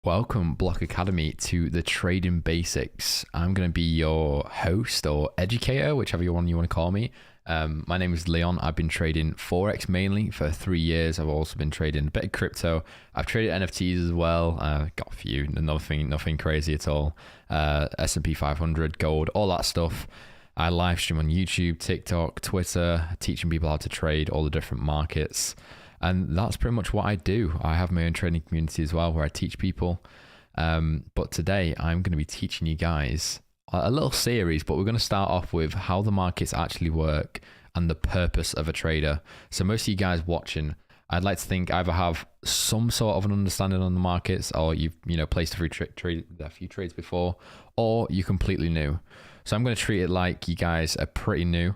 Welcome, Block Academy, to the Trading Basics. I'm going to be your host or educator, whichever one you want to call me. My name is Leon. I've been trading Forex mainly for 3 years. I've also been trading a bit of crypto. I've traded NFTs as well. Got a few, nothing crazy at all. S&P 500, gold, all that stuff. I live stream on YouTube, TikTok, Twitter, teaching people how to trade all the different markets. And that's pretty much what I do. I have my own training community as well where I teach people. But today I'm going to be teaching you guys a little series, but we're going to start off with how the markets actually work and the purpose of a trader. So most of you guys watching, I'd like to think either have some sort of an understanding on the markets, or you've placed a few trades before, or you're completely new. So I'm going to treat it like you guys are pretty new.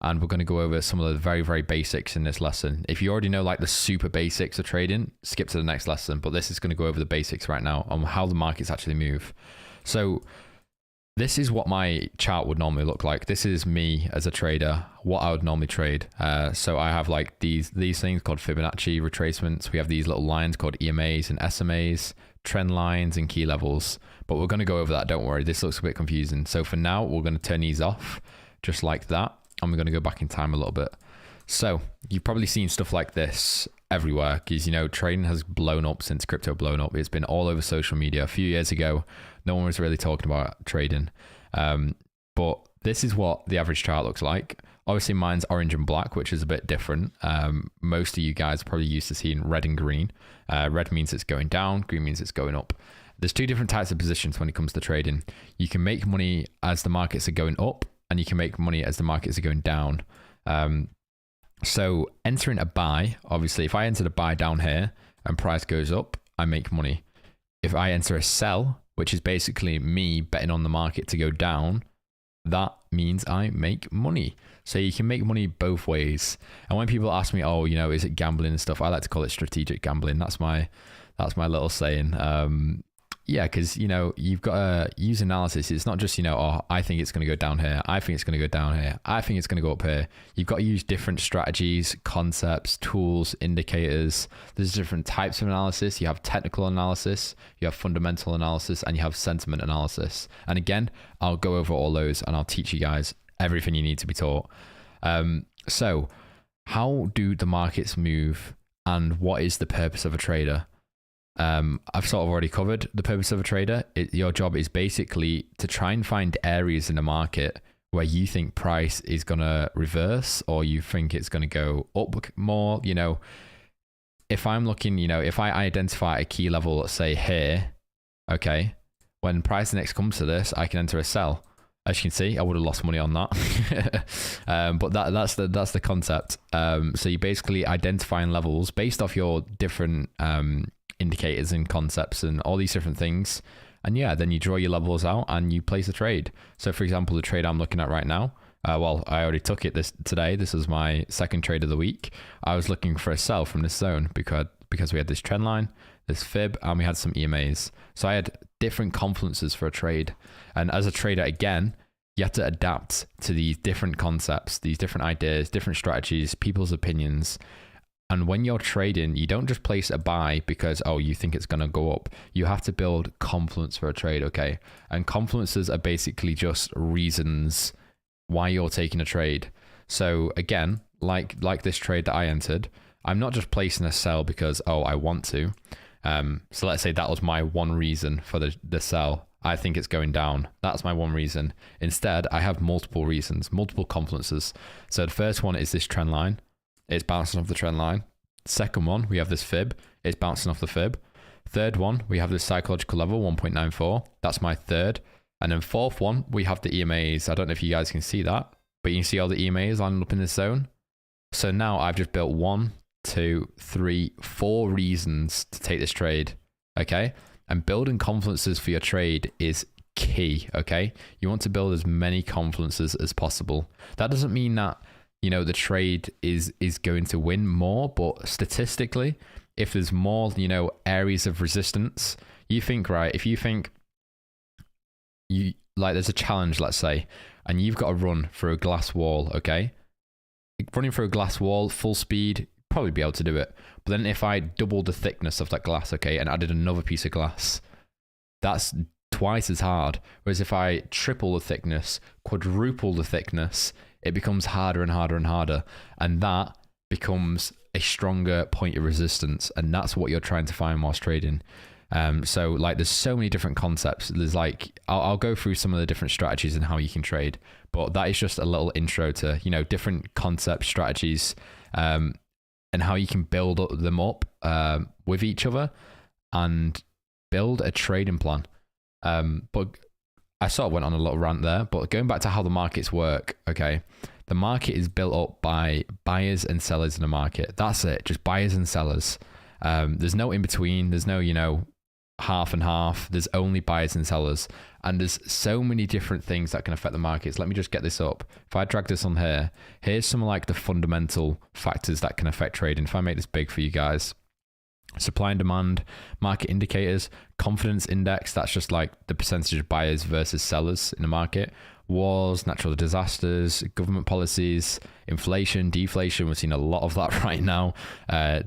And we're going to go over some of the very, very basics in this lesson. If you already know like the super basics of trading, skip to the next lesson. But this is going to go over the basics right now on how the markets actually move. So this is what my chart would normally look like. This is me as a trader, what I would normally trade. So I have like these things called Fibonacci retracements. We have these little lines called EMAs and SMAs, trend lines and key levels. But we're going to go over that. Don't worry. This looks a bit confusing. So for now, we're going to turn these off just like that. And we're going to go back in time a little bit. So you've probably seen stuff like this everywhere because, trading has blown up since crypto blown up. It's been all over social media. A few years ago, no one was really talking about trading. But this is what the average chart looks like. Obviously, mine's orange and black, which is a bit different. Most of you guys are probably used to seeing red and green. Red means it's going down. Green means it's going up. There's two different types of positions when it comes to trading. You can make money as the markets are going up, and you can make money as the markets are going down. So entering a buy, obviously, if I entered a buy down here and price goes up, I make money. If I enter a sell, which is basically me betting on the market to go down, that means I make money. So you can make money both ways. And when people ask me, oh, is it gambling and stuff? I like to call it strategic gambling. That's my little saying. Yeah, because, you've got to use analysis. It's not just, oh, I think it's going to go down here. I think it's going to go down here. I think it's going to go up here. You've got to use different strategies, concepts, tools, indicators. There's different types of analysis. You have technical analysis, you have fundamental analysis, and you have sentiment analysis. And again, I'll go over all those and I'll teach you guys everything you need to be taught. So how do the markets move and what is the purpose of a trader? I've sort of already covered the purpose of a trader. Your job is basically to try and find areas in the market where you think price is going to reverse or you think it's going to go up more. If I'm looking, if I identify a key level, let's say here, okay, when price next comes to this, I can enter a sell. As you can see, I would have lost money on that. But that's the concept. So you're basically identifying levels based off your different indicators and concepts and all these different things. And yeah, then you draw your levels out and you place a trade. So for example, the trade I'm looking at right now, well, I already took it today. This is my second trade of the week. I was looking for a sell from this zone because we had this trend line, this fib, and we had some EMAs. So I had different confluences for a trade. And as a trader, again, you have to adapt to these different concepts, these different ideas, different strategies, people's opinions. And when you're trading, you don't just place a buy because, oh, you think it's going to go up. You have to build confluence for a trade, okay? And confluences are basically just reasons why you're taking a trade. So again, like this trade that I entered, I'm not just placing a sell because, oh, I want to. So let's say that was my one reason for the sell. I think it's going down. That's my one reason. Instead, I have multiple reasons, multiple confluences. So the first one is this trend line. It's bouncing off the trend line. Second one, we have this fib. It's bouncing off the fib. Third one, we have this psychological level, 1.94. That's my third. And then fourth one, we have the EMAs. I don't know if you guys can see that, but you can see all the EMAs lining up in this zone. So now I've just built 1, 2, 3, 4 reasons to take this trade, okay? And building confluences for your trade is key, okay? You want to build as many confluences as possible. That doesn't mean that the trade is going to win more, but statistically, if there's more, areas of resistance, you think, right, if you think there's a challenge, let's say, and you've got to run through a glass wall, okay? Running through a glass wall, full speed, probably be able to do it. But then if I doubled the thickness of that glass, okay, and added another piece of glass, that's twice as hard. Whereas if I triple the thickness, quadruple the thickness, it becomes harder and harder and harder. And that becomes a stronger point of resistance. And that's what you're trying to find whilst trading. So like there's so many different concepts. There's like, I'll go through some of the different strategies and how you can trade, but that is just a little intro to, you know, different concept strategies, and how you can build them up, with each other and build a trading plan. But I sort of went on a little rant there, but going back to how the markets work. Okay. The market is built up by buyers and sellers in the market. That's it. Just buyers and sellers. There's no in between. There's no, you know, half and half. There's only buyers and sellers. And there's so many different things that can affect the markets. Let me just get this up. If I drag this on here, here's some like the fundamental factors that can affect trading. If I make this big for you guys, supply and demand, market indicators, confidence index, that's just like the percentage of buyers versus sellers in the market, wars, natural disasters, government policies, inflation, deflation. We're seeing a lot of that right now,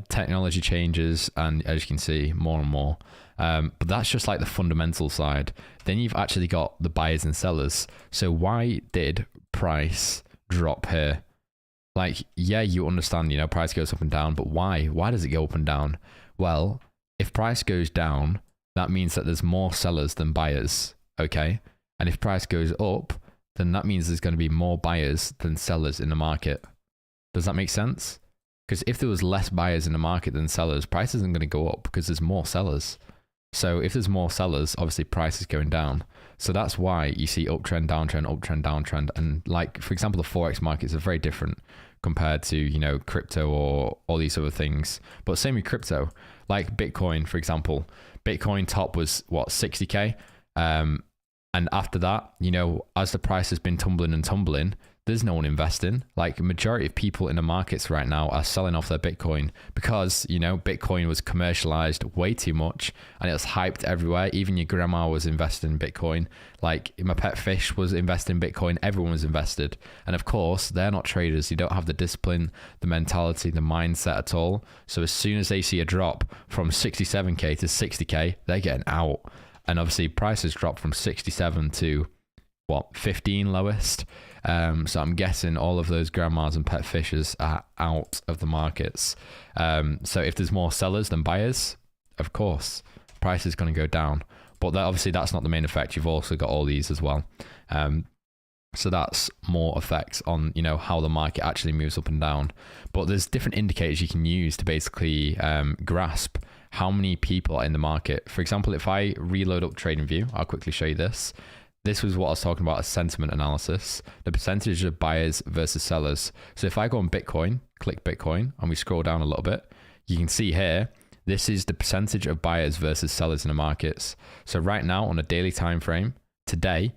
technology changes, and as you can see, more and more. But that's just like the fundamental side. Then you've actually got the buyers and sellers. So why did price drop here? Like, yeah, you understand, you know, price goes up and down, but why? Why does it go up and down? Well, if price goes down, that means that there's more sellers than buyers, okay? And if price goes up, then that means there's going to be more buyers than sellers in the market. Does that make sense? Because if there was less buyers in the market than sellers, price isn't going to go up because there's more sellers. So if there's more sellers, obviously price is going down. So that's why you see uptrend, downtrend, uptrend, downtrend. And like, for example, the Forex markets are very different compared to, you know, crypto or all these other things. But same with crypto, like Bitcoin, for example. Bitcoin top was what, 60K? And after that, you know, as the price has been tumbling and tumbling, there's no one investing. Like, majority of people in the markets right now are selling off their Bitcoin because, you know, Bitcoin was commercialized way too much and it was hyped everywhere. Even your grandma was invested in Bitcoin. Like, my pet fish was invested in Bitcoin. Everyone was invested. And of course, they're not traders. You don't have the discipline, the mentality, the mindset at all. So as soon as they see a drop from 67K to 60K, they're getting out. And obviously prices dropped from 67 to what, 15 lowest. So I'm guessing all of those grandmas and pet fishes are out of the markets. So if there's more sellers than buyers, of course, price is going to go down. But that, obviously that's not the main effect. You've also got all these as well. So that's more effects on, you know, how the market actually moves up and down. But there's different indicators you can use to basically grasp how many people are in the market. For example, if I reload up TradingView, I'll quickly show you this. This was what I was talking about, a sentiment analysis, the percentage of buyers versus sellers. So if I go on Bitcoin, click Bitcoin, and we scroll down a little bit, you can see here, this is the percentage of buyers versus sellers in the markets. So right now on a daily time frame, today,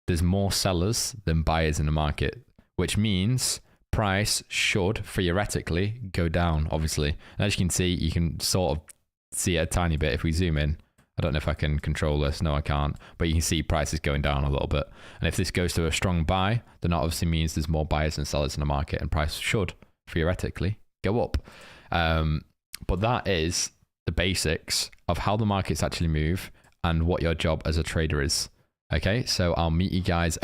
there's more sellers than buyers in the market, which means price should theoretically go down, obviously. And as you can see, you can sort of see it a tiny bit if we zoom in. I don't know if I can control this. No, I can't. But you can see prices going down a little bit. And if this goes to a strong buy, then that obviously means there's more buyers than sellers in the market and price should theoretically go up. But that is the basics of how the markets actually move and what your job as a trader is. Okay, so I'll meet you guys